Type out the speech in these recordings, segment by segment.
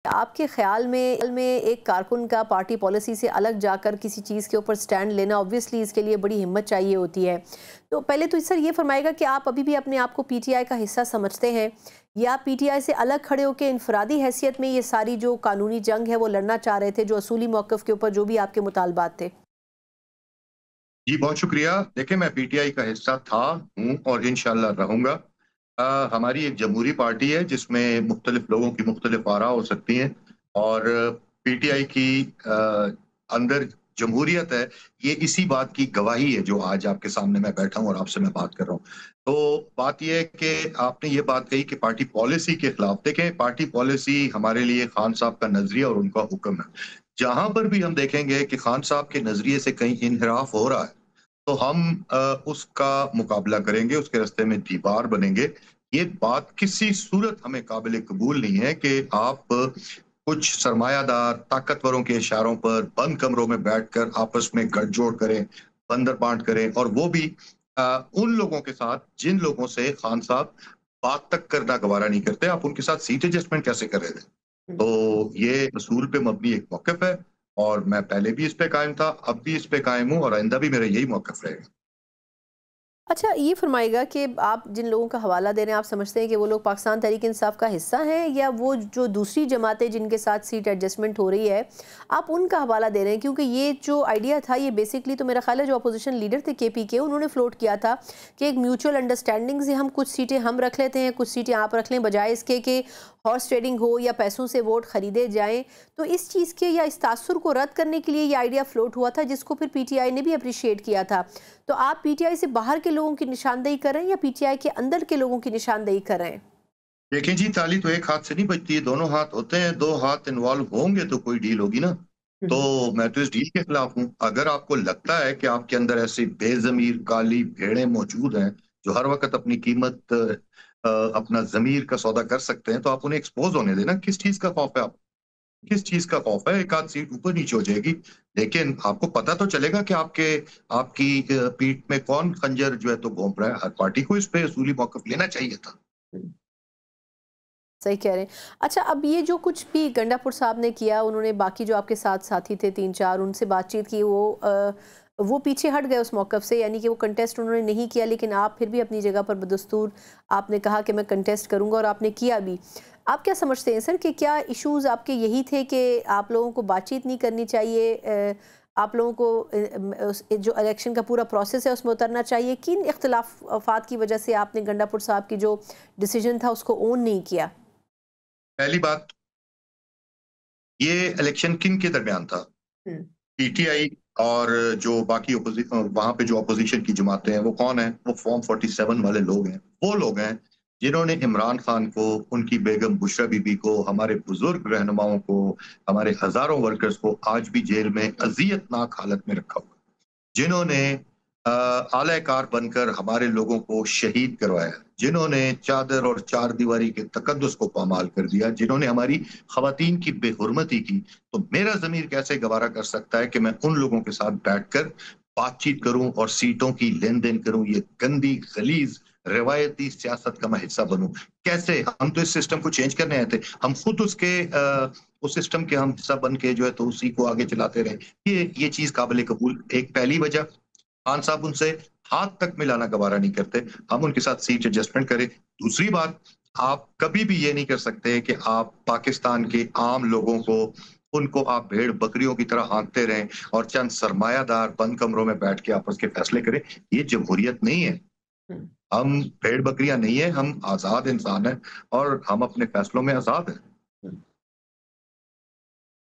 आपके ख्याल में एक कारकुन का पार्टी पॉलिसी से अलग जाकर किसी चीज़ के ऊपर स्टैंड लेना ऑब्वियसली इसके लिए बड़ी हिम्मत चाहिए होती है। तो पहले तो सर ये फरमाएगा कि आप अभी भी अपने आप को पीटीआई का हिस्सा समझते हैं या पीटीआई से अलग खड़े होकर इनफरादी हैसियत में ये सारी जो कानूनी जंग है वो लड़ना चाह रहे थे, जो असूली मौक़िफ़ के ऊपर जो भी आपके मुतालबात थे? जी, बहुत शुक्रिया। देखिए, मैं पीटीआई का हिस्सा था, हूँ और इंशाअल्लाह रहूँगा। हमारी एक जमहूरी पार्टी है जिसमें मुख्तलिफ लोगों की मुख्तलिफ आरा हो सकती हैं और पीटीआई की अंदर जमहूरियत है, ये इसी बात की गवाही है जो आज आपके सामने मैं बैठा हूँ और आपसे मैं बात कर रहा हूँ। तो बात ये है कि आपने ये बात कही कि पार्टी पॉलिसी के खिलाफ देखें, पार्टी पॉलिसी हमारे लिए खान साहब का नज़रिया और उनका हुक्म है। जहाँ पर भी हम देखेंगे कि खान साहब के नज़रिए से कहीं इन्हिराफ हो रहा है, तो हम उसका मुकाबला करेंगे, उसके रास्ते में दीवार बनेंगे। ये बात किसी सूरत हमें काबिल कबूल नहीं है कि आप कुछ सरमायादार ताकतवरों के इशारों पर बंद कमरों में बैठकर आपस में गठजोड़ करें, बंदरबांट करें और वो भी उन लोगों के साथ जिन लोगों से खान साहब बात तक करना गवारा नहीं करते। आप उनके साथ सीट एडजस्टमेंट कैसे कर रहे थे? तो ये असूल पे मबनी एक मौक़िफ़ है और मैं पहले भी इस पे कायम था, अब भी इस पे कायम हूँ और आइंदा भी मेरा यही मौक़िफ़ रहेगा। अच्छा, ये फरमाइएगा कि आप जिन लोगों का हवाला दे रहे हैं, आप समझते हैं कि वो लोग पाकिस्तान तहरीक-ए-इंसाफ का हिस्सा हैं या वो जो दूसरी जमातें जिनके साथ सीट एडजस्टमेंट हो रही है, आप उनका हवाला दे रहे हैं? क्योंकि ये जो आइडिया था ये बेसिकली तो मेरा ख्याल है जो अपोजिशन लीडर थे केपी के, उन्होंने फ्लोट किया था कि एक म्यूचुअल अंडरस्टैंडिंग से हम कुछ सीटें हम रख लेते हैं, कुछ सीटें आप रख लें, बजाय इसके कि हॉर्स ट्रेडिंग हो या पैसों से वोट खरीदे जाएँ। तो इस चीज़ के या इस तासुर को रद्द करने के लिए ये आइडिया फ्लोट हुआ था, जिसको फिर पीटीआई ने भी अप्रिशिएट किया था। तो आप पीटीआई से बाहर के लोगों की निशानदेही कर रहे हैं या पीटीआई के अंदर के लोगों की निशानदेही कर रहे हैं? देखें जी, ताली तो एक हाथ से नहीं बजती है, दोनों हाथ होते हैं, 2 हाथ इन्वॉल्व होंगे तो कोई डील होगी ना। हुँ। तो मैं तो इस डील के खिलाफ हूँ। अगर आपको लगता है कि आपके अंदर ऐसी बेज़मीर काली भेड़ें मौजूद हैं, जो हर वक़्त अपनी कीमत अपना ज़मीर का सौदा कर सकते हैं, तो आप उन्हें एक्सपोज़ होने दें ना। किस चीज़ का खौफ है आपको? किस चीज़ का खौफ है? एक आध सीट ऊपर-नीचे हो जाएगी, लेकिन आपको पता तो चलेगा कि आपकी पीठ में कौन खंजर जो है तो घोंप रहा है। हर पार्टी को इस पे असूली मौक़िफ़ लेना चाहिए था। हुँ। सही कह रहे हैं। अच्छा, अब ये जो कुछ भी गंडापुर साहब ने किया, उन्होंने बाकी जो आपके साथ साथी थे 3-4 उनसे बातचीत की, वो पीछे हट गए उस मौक़िफ़ से, यानी कि वो कंटेस्ट उन्होंने नहीं किया, लेकिन आप फिर भी अपनी जगह पर बदस्तूर आपने कहा कि मैं कंटेस्ट करूँगा और आपने किया भी। आप क्या समझते हैं सर कि क्या इश्यूज़ आपके यही थे कि आप लोगों को बातचीत नहीं करनी चाहिए, आप लोगों को उस जो इलेक्शन का पूरा प्रोसेस है उसमें उतरना चाहिए? किन इख्तिलाफ़ात की वजह से आपने गंडापुर साहब की जो डिसीज़न था उसको ओन नहीं किया? पहली बात, ये इलेक्शन किन के दरमियान था? हुँ। पीटीआई और जो बाकी वहाँ पे जो अपोज़िशन की जमातें हैं, वो कौन है? वो फॉर्म 47 वाले लोग हैं। वो लोग हैं जिन्होंने इमरान खान को, उनकी बेगम बुशरा बीबी को, हमारे बुज़ुर्ग रहनुमाओं को, हमारे हज़ारों वर्कर्स को आज भी जेल में अज़ियतनाक हालत में रखा हुआ है। जिन्होंने आला-ए-कार बनकर हमारे लोगों को शहीद करवाया, जिन्होंने चादर और चारदीवारी के तकद्दुस को पामाल कर दिया, जिन्होंने हमारी ख़वातीन की बेहुरमती की, तो मेरा ज़मीर कैसे गवारा कर सकता है कि मैं उन लोगों के साथ बैठकर बातचीत करूँ और सीटों की लेन-देन करूँ? ये गंदी, ग़लीज़, रिवायती सियासत का मैं हिस्सा बनूँ। कैसे? हम तो इस सिस्टम को चेंज करने आए थे। हम खुद उस सिस्टम के हम हिस्सा बन के जो है तो उसी को आगे चलाते रहे। ये चीज़ काबिल कबूल एक पहली वजह। खान साहब उनसे हाथ तक मिलाना गवारा नहीं करते। हम उनके साथ सीट एडजस्टमेंट करें। दूसरी बात, आप कभी भी ये नहीं कर सकते कि आप पाकिस्तान के आम लोगों को उनको आप भेड़-बकरियों की तरह हाँकते रहें और चंद सरमायादार बंद कमरों में बैठ के आपस के फैसले करें। ये जमहूरियत नहीं है। हुँ। हम भेड़-बकरियाँ नहीं हैं, हम आज़ाद इंसान हैं और हम अपने फैसलों में आज़ाद हैं। हुँ।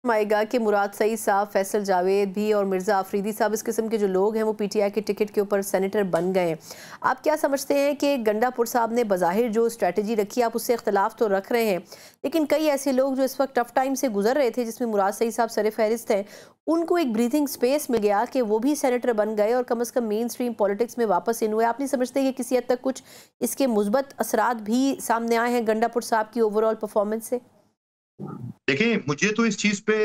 आएगा कि मुराद सईद साहब, फैसल जावेद भी और मिर्ज़ा अफरीदी साहब, इस किस्म के जो लोग हैं वो पीटीआई के टिकट के ऊपर सेनेटर बन गए हैं। आप क्या समझते हैं कि गंडापुर साहब ने बज़ाहिर जो स्ट्रैटेजी रखी, आप उससे इख्तिलाफ तो रख रहे हैं, लेकिन कई ऐसे लोग जो इस वक्त टफ टाइम से गुजर रहे थे, जिसमें मुराद सईद साहब सर फहरिस्त हैं, उनको एक ब्रीथिंग स्पेस मिल गया कि वो भी सेनेटर बन गए और कम अज़ कम मेन स्ट्रीम पॉलिटिक्स में वापस इन हुए। आप नहीं समझते कि किसी हद तक कुछ इसके मुस्बत असरात भी सामने आए हैं गंडापुर साहब की ओवरऑल परफॉर्मेंस से? देखिए, मुझे तो इस चीज़ पे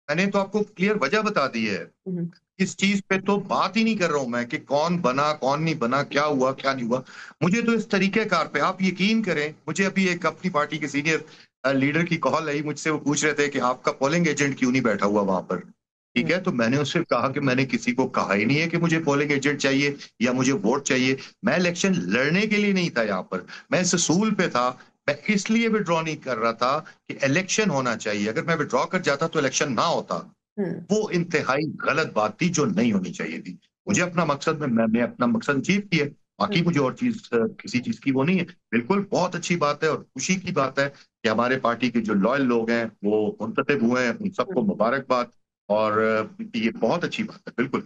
मैंने तो आपको क्लियर वजह बता दी है। हुँ। इस चीज़ पे तो बात ही नहीं कर रहा हूँ मैं कि कौन बना, कौन नहीं बना, क्या हुआ, क्या नहीं हुआ। मुझे तो इस तरीक़ेकार पे आप यकीन करें, मुझे अभी एक अपनी पार्टी के सीनियर लीडर की कॉल आई मुझसे, वो पूछ रहे थे कि आपका पोलिंग एजेंट क्यों नहीं बैठा हुआ वहाँ पर? ठीक हुँ, है, तो मैंने उससे कहा कि मैंने किसी को कहा ही नहीं है कि मुझे पोलिंग एजेंट चाहिए या मुझे वोट चाहिए। मैं इलेक्शन लड़ने के लिए नहीं था यहाँ पर, मैं इस असूल पे था, मैं इसलिए विथड्रॉ नहीं कर रहा था कि इलेक्शन होना चाहिए। अगर मैं विथड्रॉ कर जाता तो इलेक्शन ना होता। हुँ, वो इंतहाई गलत बात थी जो नहीं होनी चाहिए थी। हुँ, मुझे अपना मकसद में मैंने अपना मकसद अचीव किया। हुँ, बाकी मुझे और चीज़ किसी चीज़ की वो नहीं है। बिल्कुल बहुत अच्छी बात है और खुशी की बात है कि हमारे पार्टी के जो लॉयल लोग हैं वो मुंतखब हुए हैं, उन हुँ। सबको मुबारकबाद और ये बहुत अच्छी बात है। बिल्कुल।